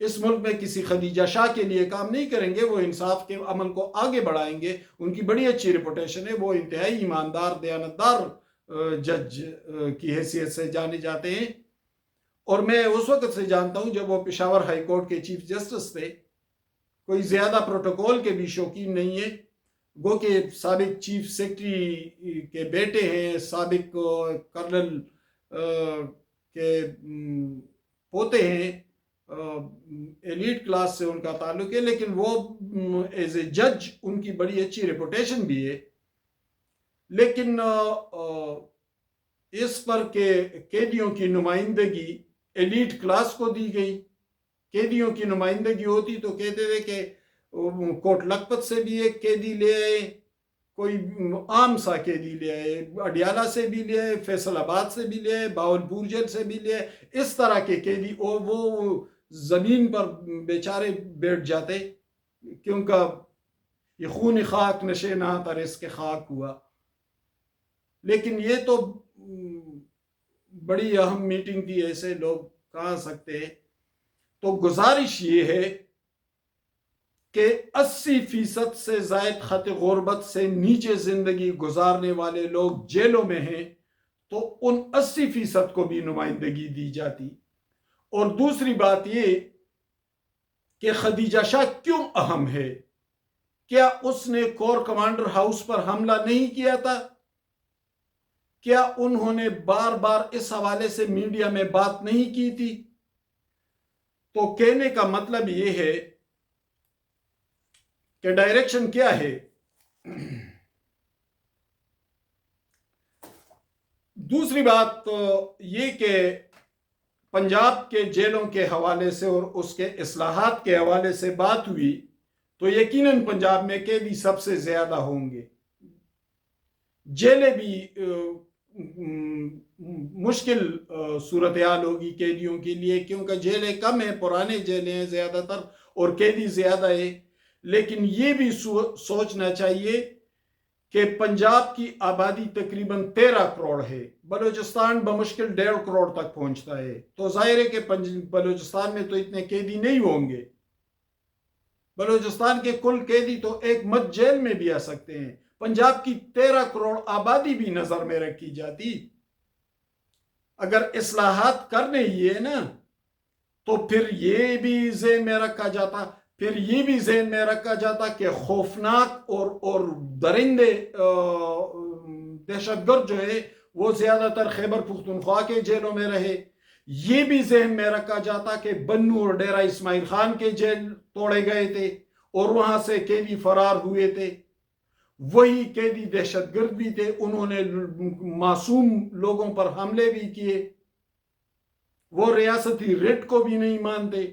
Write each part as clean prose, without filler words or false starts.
اس ملک میں کسی خدیجہ شاہ کے لیے کام نہیں کریں گے، وہ انصاف کے عمل کو آگے بڑھائیں گے، ان کی بڑی اچھی ریپوٹیشن ہے، وہ انتہائی ایماندار دیانتدار جج کی حیثیت سے جانے جاتے ہیں، اور میں اس وقت سے جانتا ہوں جب وہ پشاور ہائی کورٹ کے چیف جسٹس تھے، کوئی زیادہ پروٹوکول کے بھی شوقین نہیں ہے، گو کہ سابق چیف سیکرٹری کے بیٹے ہیں، سابق کرنل کے پوتے ہیں، ایلیٹ کلاس سے ان کا تعلق ہے، لیکن وہ ایز اے جج ان کی بڑی اچھی ریپوٹیشن بھی ہے، لیکن اس پر کہ قیدیوں کی نمائندگی ایلیٹ کلاس کو دی گئی، قیدیوں کی نمائندگی ہوتی تو کہتے تھے کہ کوٹ لکھپت سے بھی ایک قیدی لے آئے، کوئی عام سا قیدی لے آئے، اڈیالہ سے بھی لے آئے، فیصل آباد سے بھی لے آئے، باولپور جیل سے بھی لے آئے، اس طرح کے قیدی، اور وہ زمین پر بیچارے بیٹھ جاتے کیونکہ یہ خون خاک نشے نہ ترس کے خاک ہوا۔ لیکن یہ تو بڑی اہم میٹنگ تھی، ایسے لوگ کہا سکتے ہیں۔ تو گزارش یہ ہے کہ 80% سے زائد خط غربت سے نیچے زندگی گزارنے والے لوگ جیلوں میں ہیں، تو ان 80% کو بھی نمائندگی دی جاتی۔ اور دوسری بات یہ کہ خدیجہ شاہ کیوں اہم ہے؟ کیا اس نے کور کمانڈر ہاؤس پر حملہ نہیں کیا تھا؟ کیا انہوں نے بار بار اس حوالے سے میڈیا میں بات نہیں کی تھی؟ تو کہنے کا مطلب یہ ہے کہ ڈائریکشن کیا ہے؟ دوسری بات یہ کہ پنجاب کے جیلوں کے حوالے سے اور اس کے اصلاحات کے حوالے سے بات ہوئی تو یقیناً پنجاب میں قیدی سب سے زیادہ ہوں گے، جیلیں بھی مشکل صورتحال ہوگی قیدیوں کے لیے، کیونکہ جیلیں کم ہیں، پرانے جیلیں ہیں زیادہ تر، اور قیدی زیادہ ہے۔ لیکن یہ بھی سوچنا چاہیے کہ پنجاب کی آبادی تقریباً 13 کروڑ ہے، بلوچستان بمشکل 1.5 کروڑ تک پہنچتا ہے، تو ظاہر ہے کہ بلوچستان میں تو اتنے قیدی نہیں ہوں گے۔ بلوچستان کے کل قیدی تو ایک مت جیل میں بھی آ سکتے ہیں، پنجاب کی 13 کروڑ آبادی بھی نظر میں رکھی جاتی۔ اگر اصلاحات کرنے ہی ہے نا تو پھر یہ بھی ذہن میں رکھا جاتا کہ خوفناک اور درندے دہشت گرد جو ہے وہ زیادہ تر خیبر پختونخوا کے جیلوں میں رہے۔ یہ بھی ذہن میں رکھا جاتا کہ بنو اور ڈیرہ اسماعیل خان کے جیل توڑے گئے تھے اور وہاں سے قیدی فرار ہوئے تھے، وہی قیدی دہشت گرد بھی تھے، انہوں نے معصوم لوگوں پر حملے بھی کیے، وہ ریاستی ریٹ کو بھی نہیں مانتے۔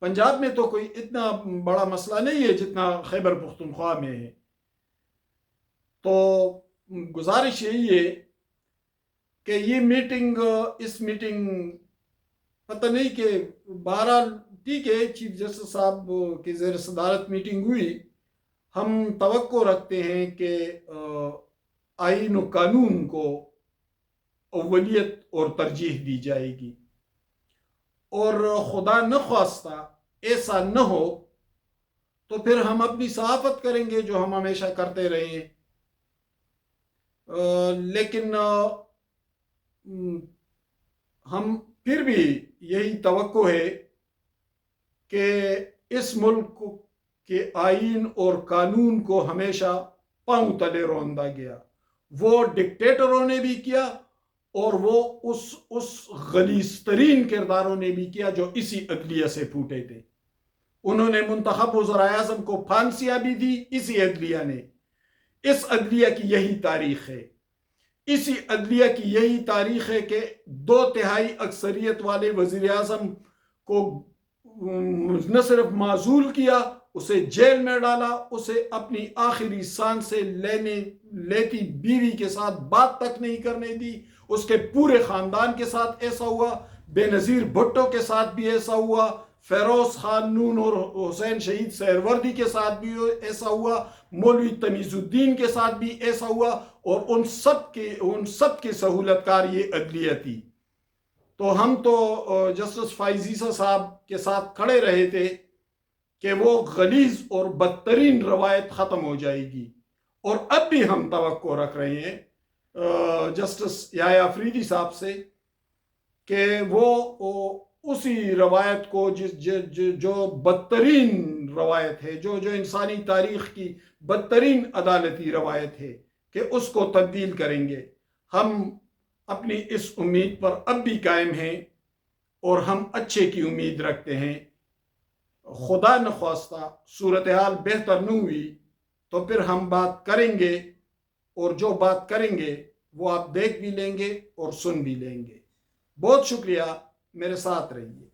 پنجاب میں تو کوئی اتنا بڑا مسئلہ نہیں ہے جتنا خیبر پختونخوا میں ہے۔ تو گزارش یہی ہے کہ یہ میٹنگ، اس میٹنگ پتہ نہیں کہ بہرحال ٹھیک ہے، چیف جسٹس صاحب کی زیر صدارت میٹنگ ہوئی، ہم توقع رکھتے ہیں کہ آئین و قانون کو اولیت اور ترجیح دی جائے گی، اور خدا نخواستہ ایسا نہ ہو تو پھر ہم اپنی صحافت کریں گے جو ہم ہمیشہ کرتے رہے ہیں۔ لیکن ہم پھر بھی یہی توقع ہے کہ اس ملک کے آئین اور قانون کو ہمیشہ پاؤں تلے روندا گیا، وہ ڈکٹیٹروں نے بھی کیا اور وہ اس غلیظ ترین کرداروں نے بھی کیا جو اسی عدلیہ سے پھوٹے تھے۔ انہوں نے منتخب وزرائے اعظم کو پھانسیاں بھی دی، اسی عدلیہ نے۔ اس عدلیہ کی یہی تاریخ ہے، اسی عدلیہ کی یہی تاریخ ہے کہ 2/3 اکثریت والے وزیر اعظم کو نہ صرف معزول کیا، اسے جیل میں ڈالا، اسے اپنی آخری سانس سے لیتی بیوی کے ساتھ بات تک نہیں کرنے دی، اس کے پورے خاندان کے ساتھ ایسا ہوا، بے نظیر بھٹو کے ساتھ بھی ایسا ہوا، فیروز خان نون اور حسین شہید سہروردی کے ساتھ بھی ایسا ہوا، مولوی تمیز الدین کے ساتھ بھی ایسا ہوا، اور ان سب کی سہولت کار یہ عدلیہ تھی۔ تو ہم تو جسٹس فائز عیسیٰ صاحب کے ساتھ کھڑے رہے تھے کہ وہ غلیظ اور بدترین روایت ختم ہو جائے گی، اور اب بھی ہم توقع رکھ رہے ہیں جسٹس یحییٰ آفریدی صاحب سے کہ وہ اسی روایت کو جو بدترین روایت ہے، جو انسانی تاریخ کی بدترین عدالتی روایت ہے، کہ اس کو تبدیل کریں گے۔ ہم اپنی اس امید پر اب بھی قائم ہیں اور ہم اچھے کی امید رکھتے ہیں۔ خدا نخواستہ صورتحال بہتر نہ ہوئی تو پھر ہم بات کریں گے، اور جو بات کریں گے وہ آپ دیکھ بھی لیں گے اور سن بھی لیں گے۔ بہت شکریہ، میرے ساتھ رہیے۔